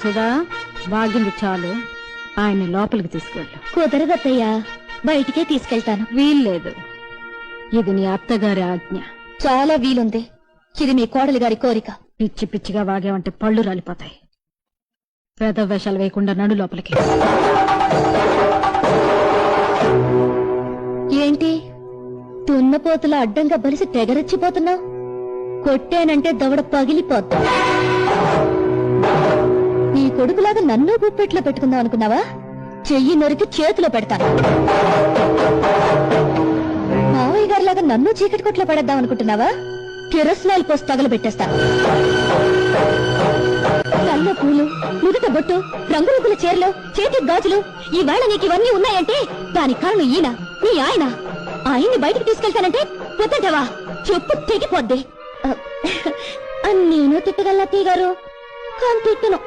సుధా వాగింది చాలు, ఆయన లోపలికి తీసుకెళ్ళు. కుదరదత్తయ్యా, బయటికే తీసుకెళ్తాను. వీల్లేదు, ఇది నీ అత్తగారి ఆజ్ఞ. చాలా వీలుంది, ఇది మీ కోడలి గారి కోరిక. పిచ్చి పిచ్చిగా వాగేవంటే పళ్ళు రాలిపోతాయి. పేద వేషాలు వేయకుండా నడు లోపలికి. ఏంటి తున్నపోతుల అడ్డంగా బలిసి తెగరెచ్చిపోతున్నావు? కొట్టానంటే దవడ పగిలిపోద్దా. నీ కొడుకులాగా నన్ను గుప్పెట్లో పెట్టుకుందాం అనుకున్నావా? చెయ్యి నరికి చేతిలో పెడతాను. మావయ్య గారిలాగా నన్ను చీకటి కొట్లో పడేద్దాం అనుకుంటున్నావా? కిరసనాయిల్ పోసి తగలబెట్టేస్తాను. కళ్ళ పూలు, నుదుట బొట్టు, రంగురంగుల చీరలు, చేతి గాజులు, ఈవేళ నీకు ఇవన్నీ ఉన్నాయంటే దానికి కారణం ఈయన, నీ ఆయన. ఆయన్ని బయటికి తీసుకెళ్తానంటే పొద్దంటావా? చెప్పు తెగిపోద్ది. నేను తిట్టగల అత్తయ్య గారు, కానీ తిట్టను.